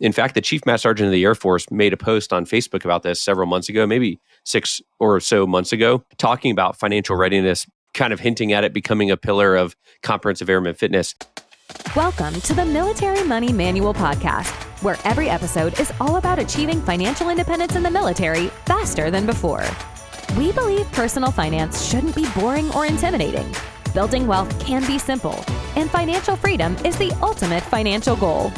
In fact, the Chief Master Sergeant of the Air Force made a post on Facebook about this several months ago, maybe 6 or so months ago, talking about financial readiness, kind of hinting at it becoming a pillar of comprehensive airman fitness. Welcome to the Military Money Manual Podcast, where every episode is all about achieving financial independence in the military faster than before. We believe personal finance shouldn't be boring or intimidating. Building wealth can be simple, and financial freedom is the ultimate financial goal.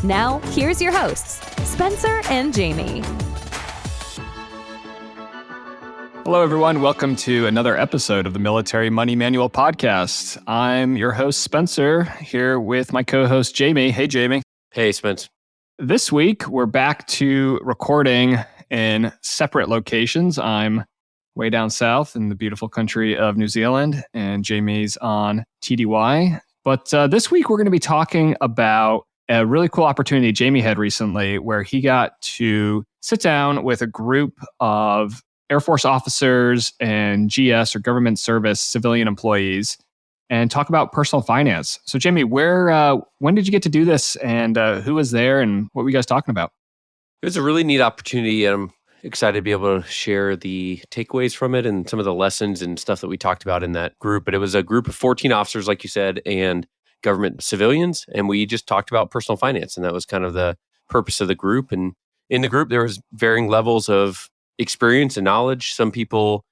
Now, here's your hosts, Spencer and Jamie. Hello, everyone. Welcome to another episode of the Military Money Manual Podcast. I'm your host, Spencer, here with my co-host, Jamie. Hey, Jamie. Hey, Spence. This week, we're back to recording in separate locations. I'm way down south in the beautiful country of New Zealand, and Jamie's on TDY. But this week, we're going to be talking about a really cool opportunity Jamie had recently where he got to sit down with a group of Air Force officers and GS or government service civilian employees and talk about personal finance. So Jamie, when did you get to do this, and who was there, and what were you guys talking about? It was a really neat opportunity, and I'm excited to be able to share the takeaways from it and some of the lessons and stuff that we talked about in that group. But it was a group of 14 officers, like you said, and government civilians, and we just talked about personal finance, and that was kind of the purpose of the group. And in the group, there was varying levels of experience and knowledge. Some people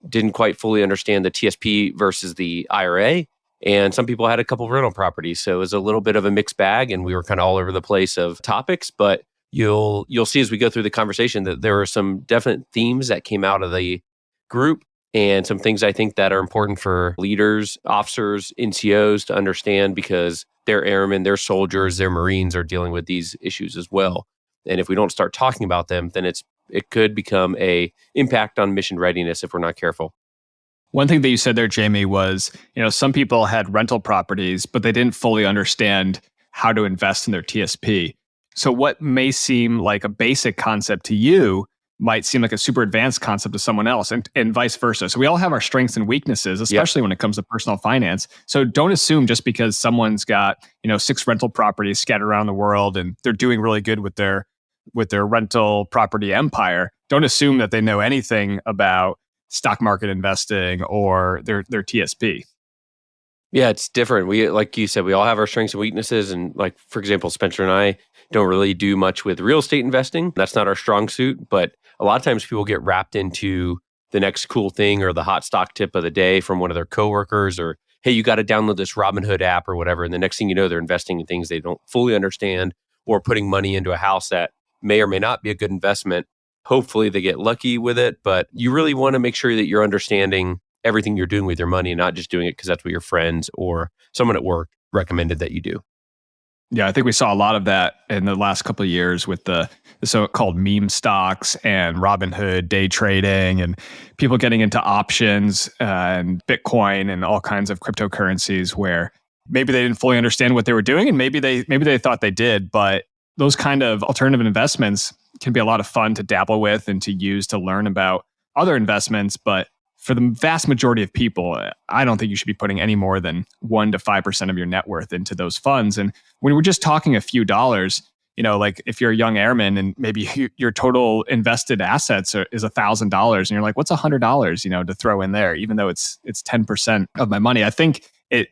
didn't quite fully understand the TSP versus the IRA, and some people had a couple of rental properties. So it was a little bit of a mixed bag, and we were kind of all over the place of topics. But you'll see as we go through the conversation that there are some definite themes that came out of the group, and some things I think that are important for leaders, officers, NCOs to understand, because their airmen, their soldiers, their Marines are dealing with these issues as well. And if we don't start talking about them, then it could become a impact on mission readiness if we're not careful. One thing that you said there, Jamie, was, some people had rental properties, but they didn't fully understand how to invest in their TSP. So what may seem like a basic concept to you might seem like a super advanced concept to someone else, and vice versa. So we all have our strengths and weaknesses, especially when it comes to personal finance. So don't assume just because someone's got, 6 rental properties scattered around the world and they're doing really good with their rental property empire, don't assume that they know anything about stock market investing or their TSP. Yeah, it's different. We, like you said, we all have our strengths and weaknesses. And like, for example, Spencer and I don't really do much with real estate investing. That's not our strong suit. But a lot of times people get wrapped into the next cool thing or the hot stock tip of the day from one of their coworkers, or, hey, you got to download this Robinhood app or whatever. And the next thing you know, they're investing in things they don't fully understand, or putting money into a house that may or may not be a good investment. Hopefully they get lucky with it, but you really want to make sure that you're understanding everything you're doing with your money and not just doing it because that's what your friends or someone at work recommended that you do. Yeah, I think we saw a lot of that in the last couple of years with the so-called meme stocks and Robinhood day trading, and people getting into options and Bitcoin and all kinds of cryptocurrencies where maybe they didn't fully understand what they were doing, and maybe they thought they did, but those kind of alternative investments can be a lot of fun to dabble with and to use to learn about other investments. But for the vast majority of people, I don't think you should be putting any more than 1% to 5% of your net worth into those funds. And when we're just talking a few dollars, like if you're a young airman and maybe your total invested assets is $1,000, and you're like, what's $100, to throw in there, even though it's 10% of my money. I think it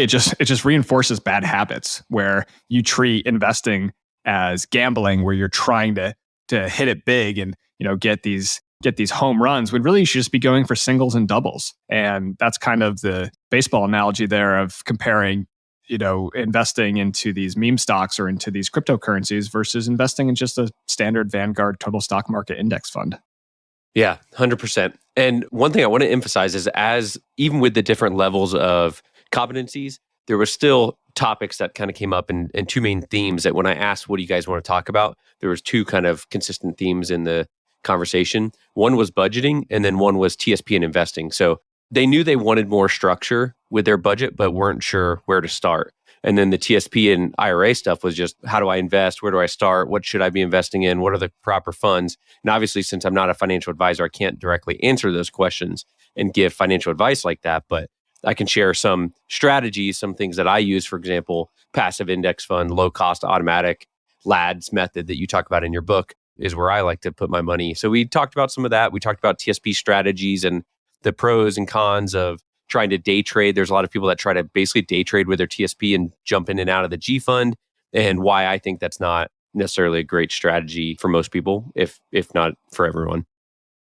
just reinforces bad habits where you treat investing as gambling, where you're trying to hit it big and get these home runs, when really you should just be going for singles and doubles. And that's kind of the baseball analogy there of comparing investing into these meme stocks or into these cryptocurrencies versus investing in just a standard Vanguard total stock market index fund. Yeah, 100%. And one thing I want to emphasize is, as even with the different levels of competencies, there was still topics that kind of came up, and 2 main themes that when I asked, what do you guys want to talk about? There was 2 kind of consistent themes in the conversation. One was budgeting, and then one was TSP and investing. So they knew they wanted more structure with their budget, but weren't sure where to start. And then the TSP and IRA stuff was just, how do I invest? Where do I start? What should I be investing in? What are the proper funds? And obviously, since I'm not a financial advisor, I can't directly answer those questions and give financial advice like that. But I can share some strategies, some things that I use. For example, passive index fund, low cost, automatic, LADS method that you talk about in your book is where I like to put my money. So we talked about some of that. We talked about TSP strategies and the pros and cons of trying to day trade. There's a lot of people that try to basically day trade with their TSP and jump in and out of the G fund, and why I think that's not necessarily a great strategy for most people, if not for everyone.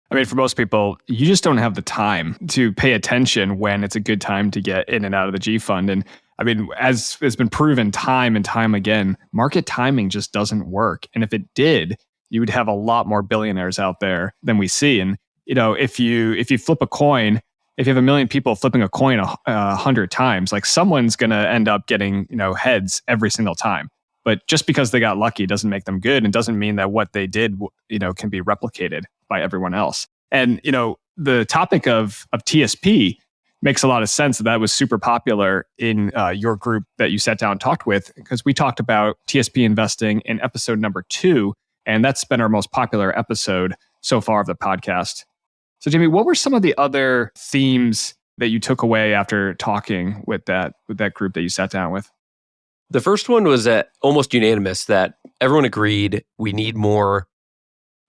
I mean, for most people, you just don't have the time to pay attention when it's a good time to get in and out of the G fund. And I mean, as has been proven time and time again, market timing just doesn't work. And if it did, you would have a lot more billionaires out there than we see. And if you flip a coin, if you have 1 million people flipping a coin 100 times, like someone's going to end up getting heads every single time. But just because they got lucky doesn't make them good, and doesn't mean that what they did can be replicated by everyone else. And the topic of TSP makes a lot of sense. That was super popular in your group that you sat down and talked with, because we talked about TSP investing in episode number 2, and that's been our most popular episode so far of the podcast. So Jamie, what were some of the other themes that you took away after talking with that group that you sat down with? The first one was almost unanimous that everyone agreed we need more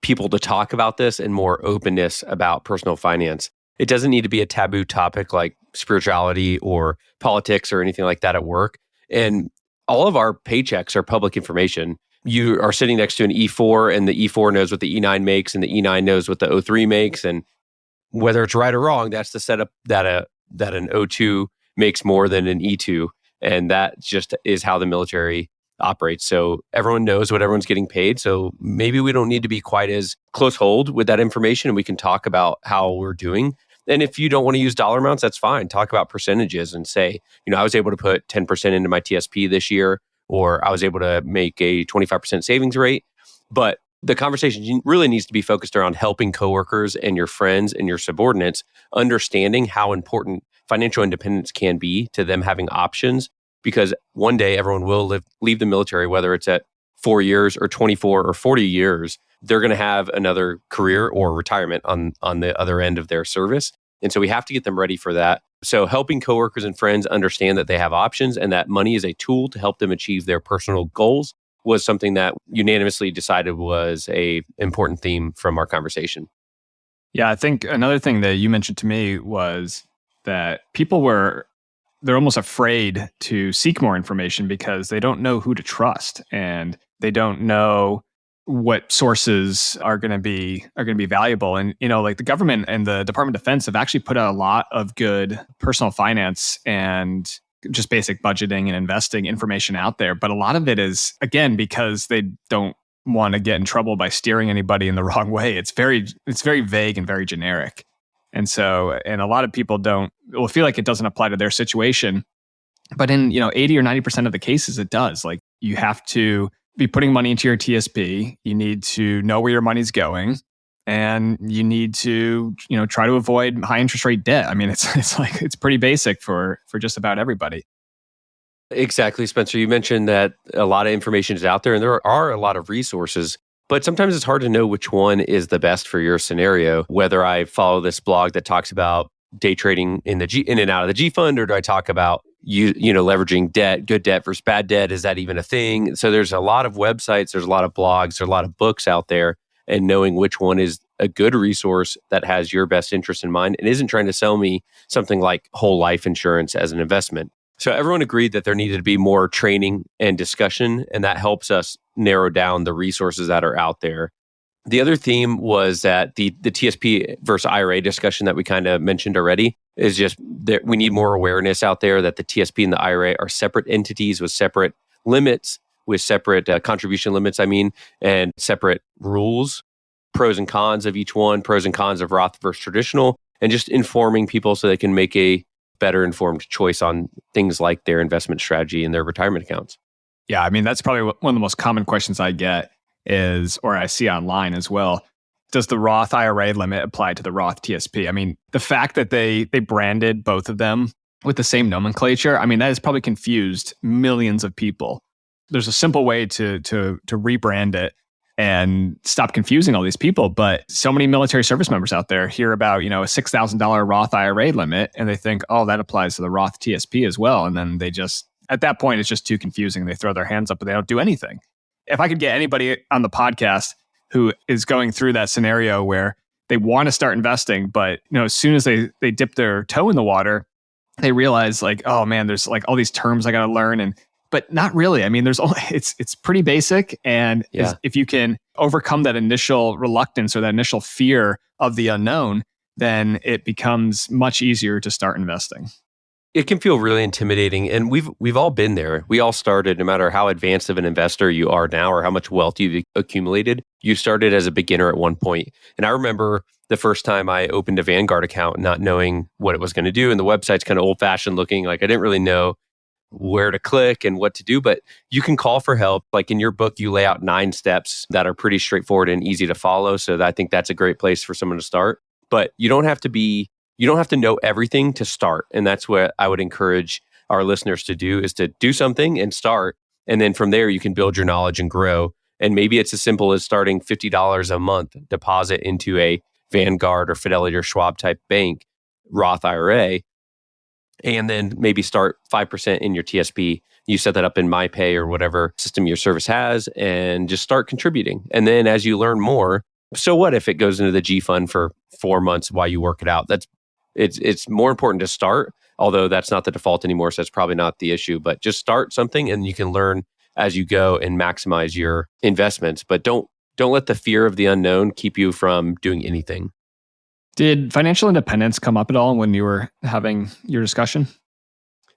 people to talk about this and more openness about personal finance. It doesn't need to be a taboo topic like spirituality or politics or anything like that at work. And all of our paychecks are public information. You are sitting next to an E4, and the E4 knows what the E9 makes, and the E9 knows what the O3 makes. And whether it's right or wrong, that's the setup that an O2 makes more than an E2. And that just is how the military operates. So everyone knows what everyone's getting paid. So maybe we don't need to be quite as close hold with that information, and we can talk about how we're doing. And if you don't want to use dollar amounts, that's fine. Talk about percentages and say, I was able to put 10% into my TSP this year, or I was able to make a 25% savings rate. But the conversation really needs to be focused around helping coworkers and your friends and your subordinates understanding how important financial independence can be to them having options, because one day everyone will leave the military, whether it's at 4 years or 24 or 40 years, they're going to have another career or retirement on the other end of their service. And so we have to get them ready for that. So helping coworkers and friends understand that they have options and that money is a tool to help them achieve their personal goals was something that unanimously decided was a important theme from our conversation. Yeah, I think another thing that you mentioned to me was that they're almost afraid to seek more information because they don't know who to trust, and they don't know what sources are going to be valuable. And like the government and the Department of Defense have actually put out a lot of good personal finance and just basic budgeting and investing information out there. But a lot of it is, again, because they don't want to get in trouble by steering anybody in the wrong way. It's very vague and very generic. And a lot of people will feel like it doesn't apply to their situation. But in 80 or 90% of the cases, it does. Like, you have to be putting money into your TSP. You need to know where your money's going, and you need to try to avoid high interest rate debt. I mean, it's pretty basic for just about everybody. Exactly, Spencer. You mentioned that a lot of information is out there, and there are a lot of resources. But sometimes it's hard to know which one is the best for your scenario. Whether I follow this blog that talks about day trading in and out of the G fund, or do I talk about leveraging debt, good debt versus bad debt? Is that even a thing? So there's a lot of websites, there's a lot of blogs, there's a lot of books out there, and knowing which one is a good resource that has your best interest in mind and isn't trying to sell me something like whole life insurance as an investment. So everyone agreed that there needed to be more training and discussion, and that helps us narrow down the resources that are out there. The other theme was that the TSP versus IRA discussion that we kind of mentioned already is just that we need more awareness out there that the TSP and the IRA are separate entities with separate limits, with separate contribution limits, and separate rules, pros and cons of each one, pros and cons of Roth versus traditional, and just informing people so they can make a better informed choice on things like their investment strategy and their retirement accounts. Yeah, I mean, that's probably one of the most common questions I get or I see online as well. Does the Roth IRA limit apply to the Roth TSP? I mean, the fact that they branded both of them with the same nomenclature, I mean, that has probably confused millions of people. There's a simple way to rebrand it and stop confusing all these people. But so many military service members out there hear about, a $6,000 Roth IRA limit, and they think, oh, that applies to the Roth TSP as well. And then at that point, it's just too confusing. They throw their hands up, but they don't do anything. if I could get anybody on the podcast who is going through that scenario where they want to start investing, but as soon as they dip their toe in the water, they realize like, oh man, there's like all these terms I got to learn, but not really. I mean, there's only it's pretty basic, and if you can overcome that initial reluctance or that initial fear of the unknown, then it becomes much easier to start investing. It can feel really intimidating, and we've all been there. We all started, no matter how advanced of an investor you are now or how much wealth you've accumulated, you started as a beginner at one point. And I remember the first time I opened a Vanguard account, not knowing what it was going to do, and the website's kind of old-fashioned looking. Like I didn't really know where to click and what to do, but you can call for help. Like in your book, you lay out 9 steps that are pretty straightforward and easy to follow. So I think that's a great place for someone to start. But you don't have to know everything to start. And that's what I would encourage our listeners to do, is to do something and start. And then from there, you can build your knowledge and grow. And maybe it's as simple as starting $50 a month deposit into a Vanguard or Fidelity or Schwab type bank, Roth IRA, and then maybe start 5% in your TSP. You set that up in MyPay or whatever system your service has, and just start contributing. And then as you learn more, so what if it goes into the G fund for 4 months while you work it out? It's more important to start, although that's not the default anymore, so that's probably not the issue. But just start something, and you can learn as you go and maximize your investments. But don't let the fear of the unknown keep you from doing anything. Did financial independence come up at all when you were having your discussion?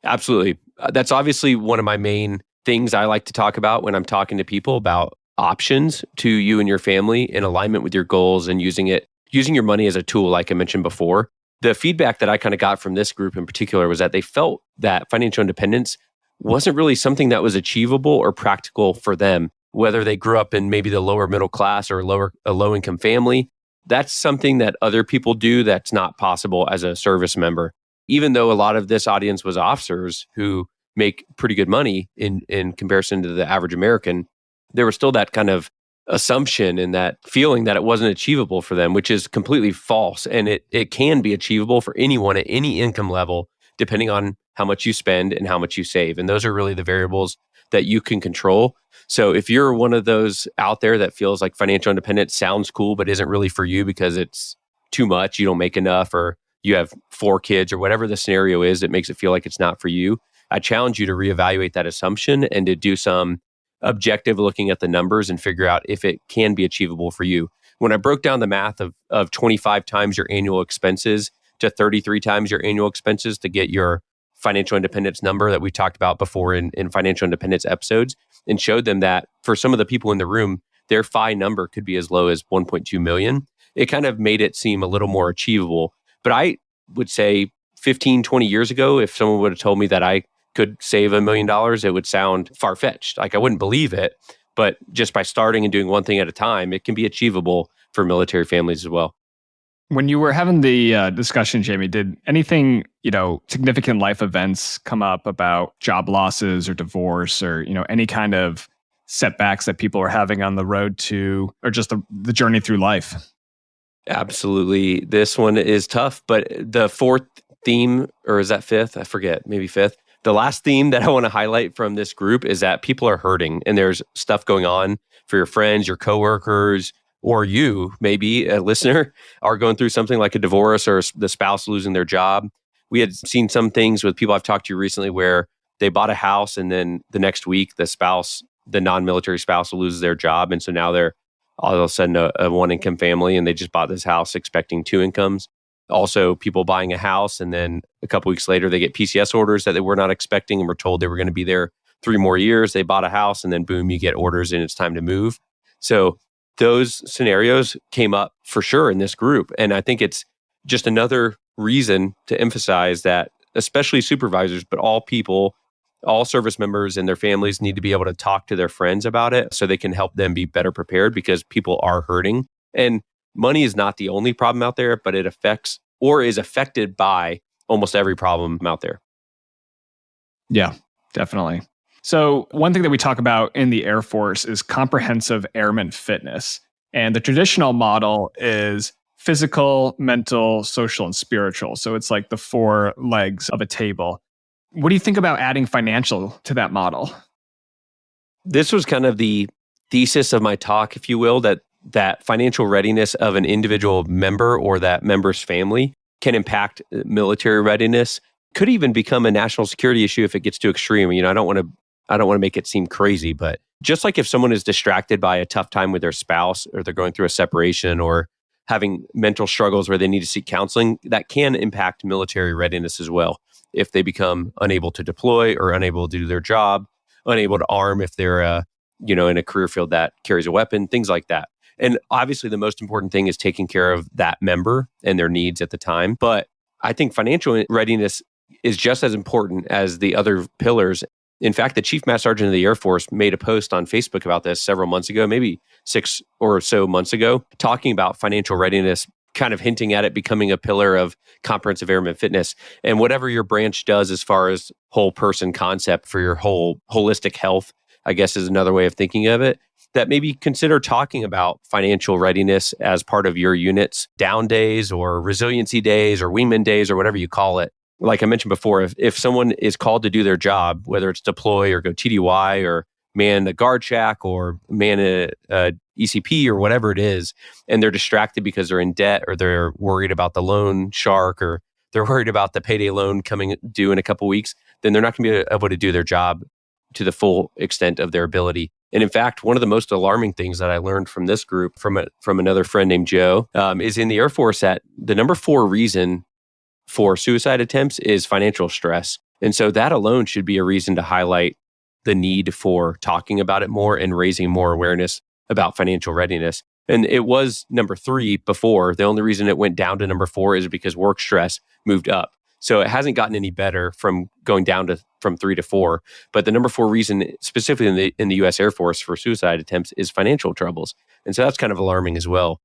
Absolutely. That's obviously one of my main things I like to talk about when I'm talking to people about options to you and your family in alignment with your goals, and using your money as a tool, like I mentioned before. The feedback that I kind of got from this group in particular was that they felt that financial independence wasn't really something that was achievable or practical for them, whether they grew up in maybe the lower middle class or a low income family. That's something that other people do that's not possible as a service member. Even though a lot of this audience was officers who make pretty good money in comparison to the average American, there was still that kind of assumption and that feeling that it wasn't achievable for them, which is completely false. And it can be achievable for anyone at any income level, depending on how much you spend and how much you save. And those are really the variables that you can control. So if you're one of those out there that feels like financial independence sounds cool, but isn't really for you because it's too much, you don't make enough, or you have 4 kids, or whatever the scenario is that makes it feel like it's not for you, I challenge you to reevaluate that assumption and to do some objective looking at the numbers and figure out if it can be achievable for you. When I broke down the math of 25 times your annual expenses to 33 times your annual expenses to get your financial independence number that we talked about before in financial independence episodes, and showed them that for some of the people in the room, their FI number could be as low as 1.2 million. It kind of made it seem a little more achievable. But I would say 15, 20 years ago, if someone would have told me that I could save $1 million, it would sound far-fetched. Like I wouldn't believe it. But just by starting and doing one thing at a time, it can be achievable for military families as well. When you were having the discussion, Jamie, did anything, significant life events come up about job losses or divorce or, any kind of setbacks that people are having on the road to, or just the journey through life? Absolutely. This one is tough, but the 4th theme, or is that 5th? I forget, maybe 5th. The last theme that I want to highlight from this group is that people are hurting, and there's stuff going on for your friends, your coworkers, or you, maybe a listener, are going through something like a divorce or the spouse losing their job. We had seen some things with people I've talked to recently where they bought a house, and then the next week, the non-military spouse loses their job. And so now they're all of a sudden a one-income family, and they just bought this house expecting 2 incomes. Also, people buying a house, and then a couple weeks later, they get PCS orders that they were not expecting and were told they were going to be there 3 more years. They bought a house, and then boom, you get orders and it's time to move. So those scenarios came up for sure in this group. And I think it's just another reason to emphasize that, especially supervisors, but all people, all service members and their families need to be able to talk to their friends about it so they can help them be better prepared, because people are hurting. And money is not the only problem out there, but it affects or is affected by almost every problem out there. Yeah, definitely. So one thing that we talk about in the Air Force is comprehensive airman fitness. And the traditional model is physical, mental, social, and spiritual. So it's like the 4 legs of a table. What do you think about adding financial to that model? This was kind of the thesis of my talk, if you will, that financial readiness of an individual member or that member's family can impact military readiness. Could even become a national security issue if it gets too extreme. I don't want to make it seem crazy, but just like if someone is distracted by a tough time with their spouse, or they're going through a separation, or having mental struggles where they need to seek counseling, that can impact military readiness as well. If they become unable to deploy or unable to do their job, unable to arm if they're in a career field that carries a weapon, things like that. And obviously the most important thing is taking care of that member and their needs at the time. But I think financial readiness is just as important as the other pillars. In fact, the Chief Master Sergeant of the Air Force made a post on Facebook about this several months ago, maybe 6 or so months ago, talking about financial readiness, kind of hinting at it becoming a pillar of comprehensive airman fitness. And whatever your branch does as far as whole person concept for your whole holistic health, I guess is another way of thinking of it, that maybe consider talking about financial readiness as part of your unit's down days or resiliency days or wingman days or whatever you call it. Like I mentioned before, if someone is called to do their job, whether it's deploy or go TDY or man a guard shack or man a ECP or whatever it is, and they're distracted because they're in debt or they're worried about the loan shark or they're worried about the payday loan coming due in a couple weeks, then they're not going to be able to do their job to the full extent of their ability. And in fact, one of the most alarming things that I learned from this group, from another friend named Joe, is in the Air Force that the number 4 reason for suicide attempts is financial stress. And so that alone should be a reason to highlight the need for talking about it more and raising more awareness about financial readiness. And it was number 3 before. The only reason it went down to number 4 is because work stress moved up. So it hasn't gotten any better from going down from 3 to 4. But the number 4 reason, specifically in the U.S. Air Force for suicide attempts, is financial troubles. And so that's kind of alarming as well.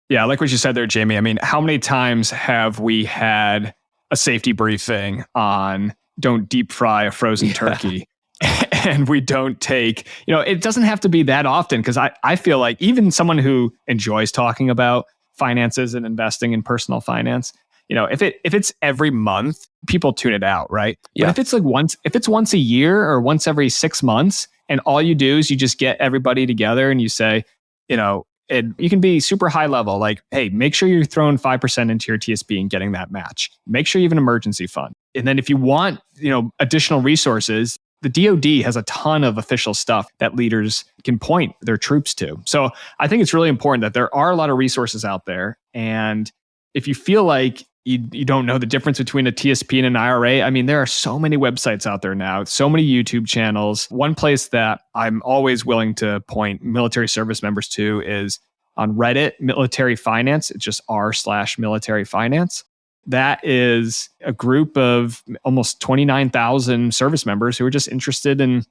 Yeah, I like what you said there, Jamie. I mean, how many times have we had a safety briefing on don't deep fry a frozen turkey? And we don't take, it doesn't have to be that often, because I feel like even someone who enjoys talking about finances and investing in personal finance, if it's every month, people tune it out, right? Yeah. But if it's once a year or once every 6 months, and all you do is you just get everybody together and you say, you can be super high level, like, hey, make sure you're throwing 5% into your TSP and getting that match. Make sure you have an emergency fund. And then if you want, additional resources, the DoD has a ton of official stuff that leaders can point their troops to. So I think it's really important that there are a lot of resources out there. And if you feel like you don't know the difference between a TSP and an IRA, I mean, there are so many websites out there now, so many YouTube channels. One place that I'm always willing to point military service members to is on Reddit, Military Finance. It's just r/military finance. That is a group of almost 29,000 service members who are just interested in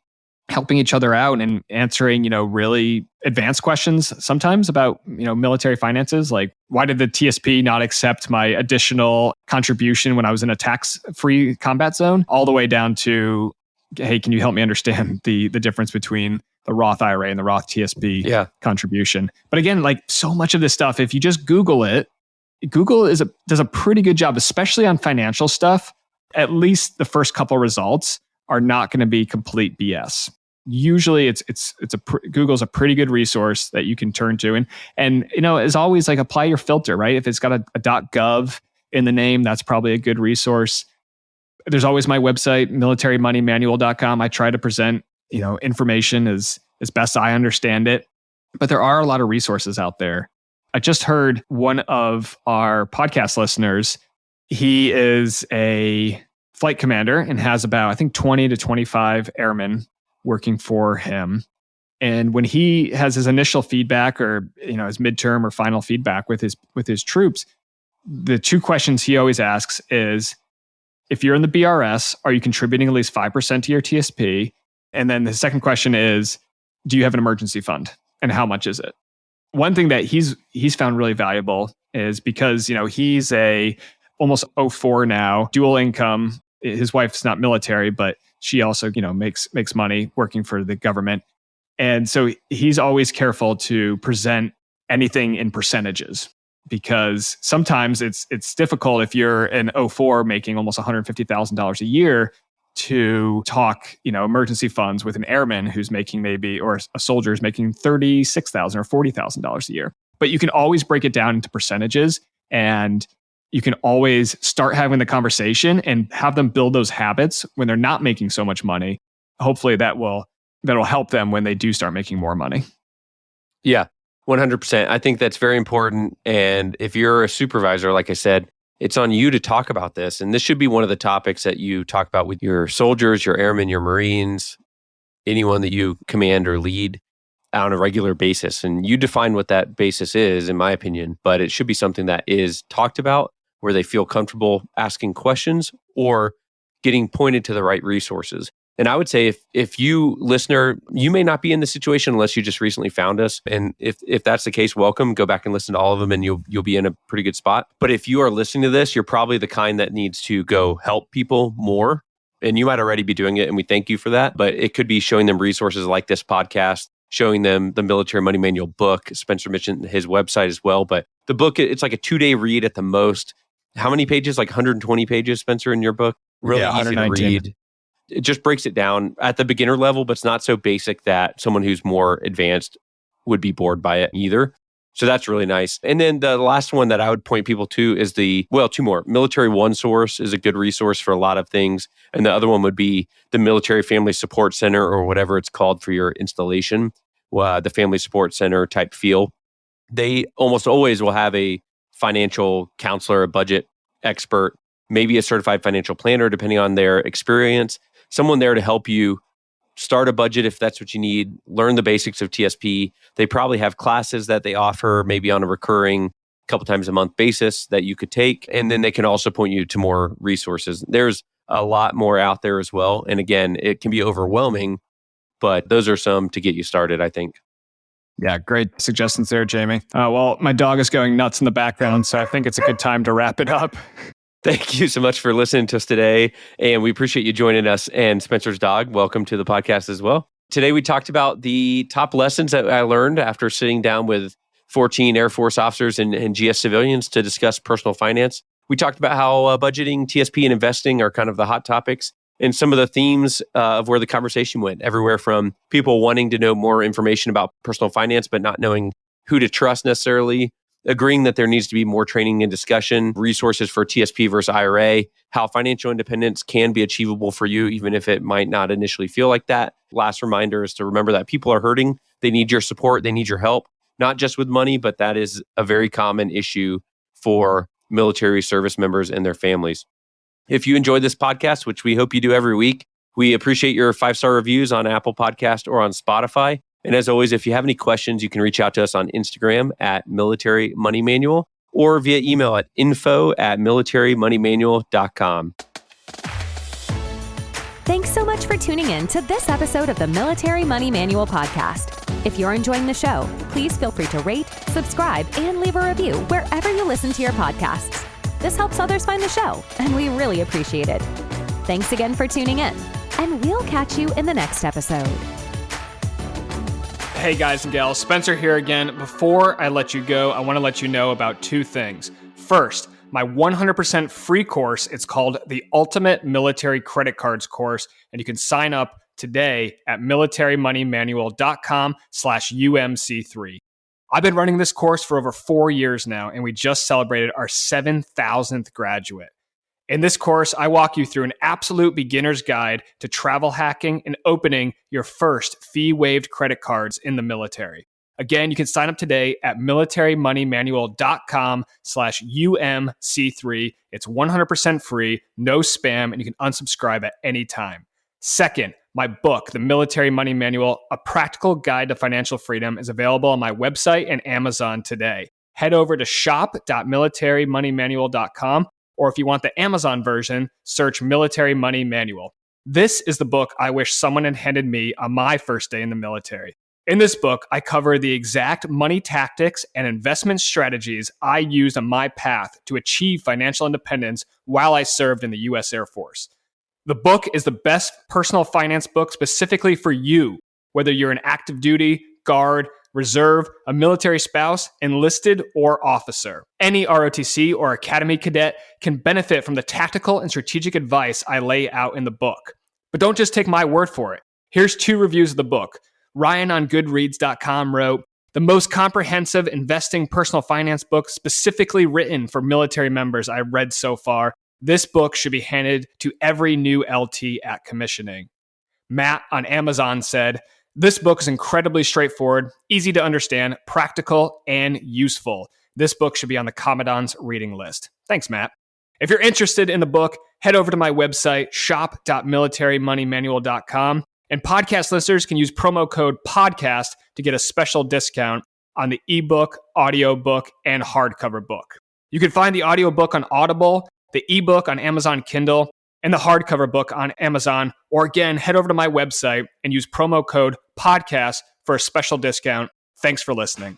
helping each other out and answering, really advanced questions sometimes about, military finances. Like, why did the TSP not accept my additional contribution when I was in a tax-free combat zone? All the way down to, hey, can you help me understand the difference between the Roth IRA and the Roth TSP contribution? But again, like so much of this stuff, if you just Google it, Google does a pretty good job, especially on financial stuff. At least the first couple results are not going to be complete BS. Usually Google's a pretty good resource that you can turn to. And as always, like, apply your filter, right? If it's got a .gov in the name, that's probably a good resource. There's always my website, militarymoneymanual.com. I try to present, information as best I understand it. But there are a lot of resources out there. I just heard one of our podcast listeners, he is a flight commander and has about, I think, 20 to 25 airmen working for him. And when he has his initial feedback or, his midterm or final feedback with his troops, the 2 questions he always asks is, if you're in the BRS, are you contributing at least 5% to your TSP? And then the second question is, do you have an emergency fund? And how much is it? One thing that he's found really valuable is because, he's a almost 04 now, dual income. His wife's not military, but she also, makes money working for the government. And so he's always careful to present anything in percentages, because sometimes it's difficult if you're an 04 making almost $150,000 a year to talk, emergency funds with an airman who's making maybe, or a soldier is making $36,000 or $40,000 a year. But you can always break it down into percentages, and you can always start having the conversation and have them build those habits when they're not making so much money. Hopefully that'll help them when they do start making more money. Yeah, 100%. I think that's very important. And if you're a supervisor, like I said, it's on you to talk about this. And this should be one of the topics that you talk about with your soldiers, your airmen, your Marines, anyone that you command or lead on a regular basis. And you define what that basis is, in my opinion, but it should be something that is talked about where they feel comfortable asking questions or getting pointed to the right resources. And I would say if you, listener, you may not be in this situation unless you just recently found us. And if that's the case, welcome. Go back and listen to all of them and you'll be in a pretty good spot. But if you are listening to this, you're probably the kind that needs to go help people more. And you might already be doing it, and we thank you for that. But it could be showing them resources like this podcast, showing them the Military Money Manual book. Spencer mentioned his website as well. But the book, it's like a 2-day read at the most. How many pages? Like 120 pages, Spencer, in your book? Really easy to read. It just breaks it down at the beginner level, but it's not so basic that someone who's more advanced would be bored by it either. So that's really nice. And then the last one that I would point people to is two more. Military One Source is a good resource for a lot of things. And the other one would be the Military Family Support Center, or whatever it's called for your installation, the Family Support Center type feel. They almost always will have a financial counselor, a budget expert, maybe a certified financial planner, depending on their experience. Someone there to help you start a budget if that's what you need, learn the basics of TSP. They probably have classes that they offer maybe on a recurring couple times a month basis that you could take. And then they can also point you to more resources. There's a lot more out there as well. And again, it can be overwhelming, but those are some to get you started, I think. Yeah, great suggestions there, Jamie. Well, my dog is going nuts in the background, so I think it's a good time to wrap it up. Thank you so much for listening to us today. And we appreciate you joining us. And Spencer's dog, welcome to the podcast as well. Today, we talked about the top lessons that I learned after sitting down with 14 Air Force officers and GS civilians to discuss personal finance. We talked about how budgeting, TSP, and investing are kind of the hot topics, and some of the themes of where the conversation went, everywhere from people wanting to know more information about personal finance, but not knowing who to trust necessarily, agreeing that there needs to be more training and discussion, resources for TSP versus IRA, how financial independence can be achievable for you, even if it might not initially feel like that. Last reminder is to remember that people are hurting. They need your support. They need your help, not just with money, but that is a very common issue for military service members and their families. If you enjoyed this podcast, which we hope you do every week, we appreciate your 5-star reviews on Apple Podcast or on Spotify. And as always, if you have any questions, you can reach out to us on Instagram at Military Money Manual or via email at info@militarymoneymanual.com. Thanks so much for tuning in to this episode of the Military Money Manual podcast. If you're enjoying the show, please feel free to rate, subscribe, and leave a review wherever you listen to your podcasts. This helps others find the show, and we really appreciate it. Thanks again for tuning in, and we'll catch you in the next episode. Hey guys and gals, Spencer here again. Before I let you go, I want to let you know about 2 things. First, my 100% free course. It's called the Ultimate Military Credit Cards course, and you can sign up today at militarymoneymanual.com/UMC3. I've been running this course for over 4 years now, and we just celebrated our 7,000th graduate. In this course, I walk you through an absolute beginner's guide to travel hacking and opening your first fee-waived credit cards in the military. Again, you can sign up today at militarymoneymanual.com/UMC3. It's 100% free, no spam, and you can unsubscribe at any time. Second, my book, The Military Money Manual, A Practical Guide to Financial Freedom, is available on my website and Amazon today. Head over to shop.militarymoneymanual.com, or if you want the Amazon version, search Military Money Manual. This is the book I wish someone had handed me on my first day in the military. In this book, I cover the exact money tactics and investment strategies I used on my path to achieve financial independence while I served in the U.S. Air Force. The book is the best personal finance book specifically for you, whether you're an active duty, guard, reserve, a military spouse, enlisted, or officer. Any ROTC or Academy cadet can benefit from the tactical and strategic advice I lay out in the book. But don't just take my word for it. Here's 2 reviews of the book. Ryan on Goodreads.com wrote, "The most comprehensive investing personal finance book specifically written for military members I've read so far. This book should be handed to every new LT at commissioning." Matt on Amazon said, "This book is incredibly straightforward, easy to understand, practical, and useful. This book should be on the Commandant's reading list." Thanks, Matt. If you're interested in the book, head over to my website, shop.militarymoneymanual.com, and podcast listeners can use promo code PODCAST to get a special discount on the ebook, audiobook, and hardcover book. You can find the audiobook on Audible, the ebook on Amazon Kindle, and the hardcover book on Amazon. Or again, head over to my website and use promo code PODCAST for a special discount. Thanks for listening.